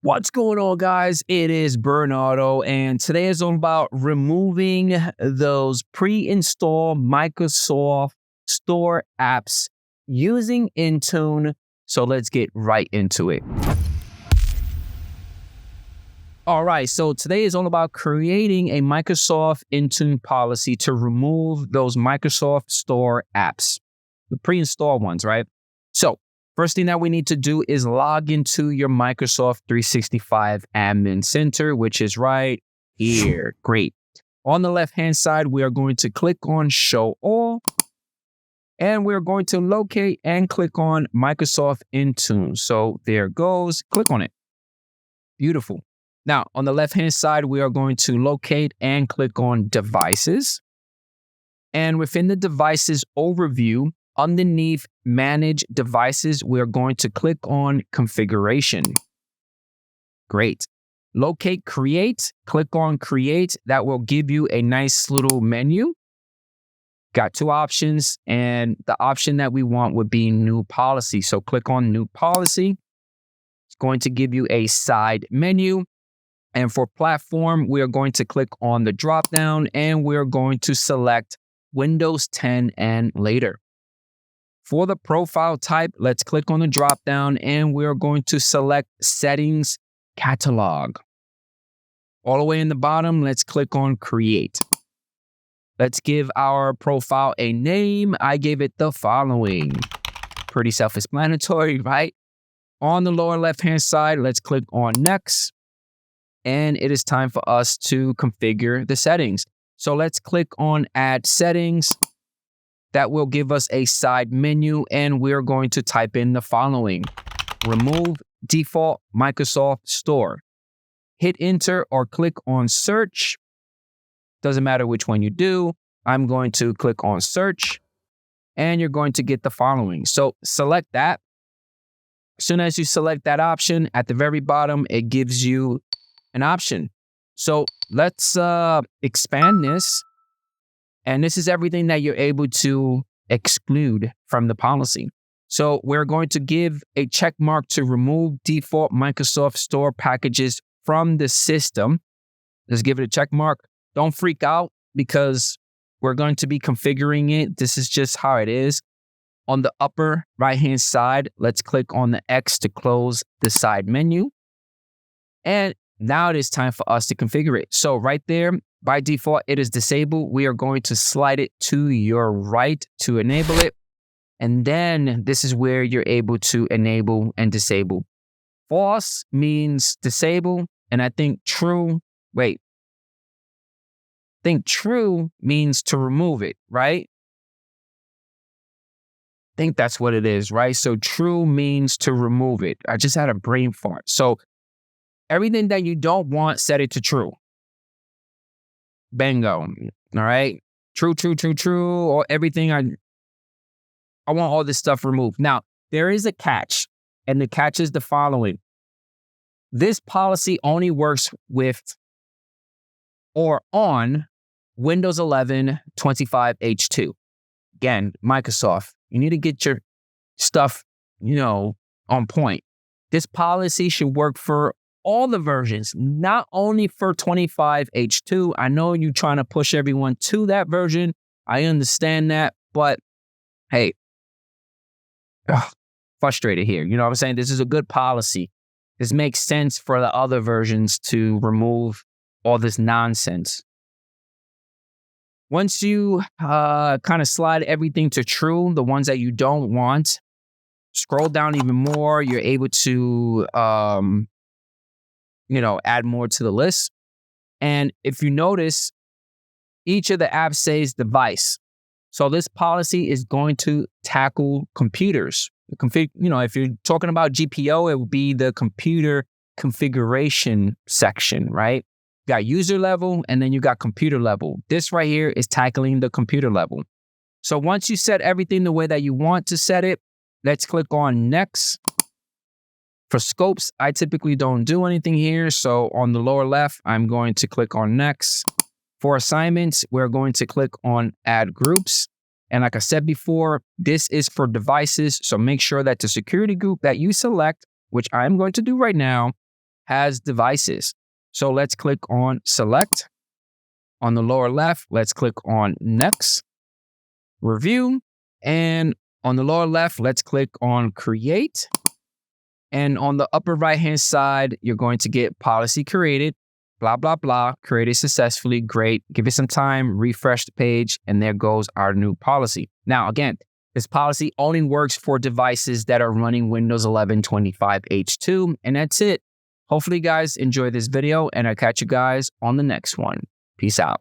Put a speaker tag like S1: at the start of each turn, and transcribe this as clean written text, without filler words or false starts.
S1: What's going on, guys? It is Bernardo, and today is all about removing those pre-installed Microsoft Store apps using Intune. So let's get right into it. All right, so today is all about creating a Microsoft Intune policy to remove those Microsoft Store apps, the pre-installed ones, right? So first thing that we need to do is log into your Microsoft 365 Admin Center, which is right here. Great. On the left-hand side, we are going to click on Show All, and we're going to locate and click on Microsoft Intune. So there it goes. Click on it. Beautiful. Now, on the left-hand side, we are going to locate and click on Devices. And within the Devices overview, underneath Manage Devices, we are going to click on Configuration. Great. Locate Create, click on Create. That will give you a nice little menu. Got two options, and the option that we want would be New Policy. So click on New Policy. It's going to give you a side menu. And for platform, we are going to click on the drop down, and we're going to select Windows 10 and later. For the profile type, let's click on the drop down, and we're going to select Settings Catalog. All the way in the bottom, let's click on Create. Let's give our profile a name. I gave it the following. Pretty self-explanatory, right? On the lower left-hand side, let's click on Next. And it is time for us to configure the settings. So let's click on Add Settings. That will give us a side menu, and we're going to type in the following. Remove default Microsoft Store. Hit Enter or click on Search. Doesn't matter which one you do. I'm going to click on Search, and you're going to get the following. So select that. As soon as you select that option, at the very bottom, it gives you an option. So let's expand this. And this is everything that you're able to exclude from the policy. So we're going to give a check mark to remove default Microsoft Store packages from the system. Let's give it a check mark. Don't freak out because we're going to be configuring it. This is just how it is. On the upper right-hand side, let's click on the X to close the side menu. And now it is time for us to configure it. So right there, by default, it is disabled. We are going to slide it to your right to enable it. And then this is where you're able to enable and disable. False means disable. And I think true means to remove it, right? I think that's what it is, right? So true means to remove it. I just had a brain fart. So everything that you don't want, set it to true. Bingo. All right. True. Or everything I want all this stuff removed. Now, there is a catch, and the catch is the following. This policy only works with or on Windows 11 25H2. Again, Microsoft, you need to get your stuff, on point. This policy should work for all the versions, not only for 25H2. I know you're trying to push everyone to that version. I understand that, but hey, frustrated here. You know what I'm saying? This is a good policy. This makes sense for the other versions to remove all this nonsense. Once you kind of slide everything to true, the ones that you don't want, scroll down even more. You're able to add more to the list. And if you notice, each of the apps says device. So this policy is going to tackle computers. If you're talking about GPO, it would be the computer configuration section, right? You got user level, and then you got computer level. This right here is tackling the computer level. So once you set everything the way that you want to set it, let's click on Next. For scopes, I typically don't do anything here. So on the lower left, I'm going to click on Next. For assignments, we're going to click on Add Groups. And like I said before, this is for devices. So make sure that the security group that you select, which I'm going to do right now, has devices. So let's click on select. On the lower left, let's click on next, review. And on the lower left, let's click on create. And on the upper right-hand side, you're going to get policy created, blah, blah, blah, created successfully. Great. Give it some time, refresh the page, and there goes our new policy. Now, again, this policy only works for devices that are running Windows 11 25H2, and that's it. Hopefully, you guys enjoy this video, and I'll catch you guys on the next one. Peace out.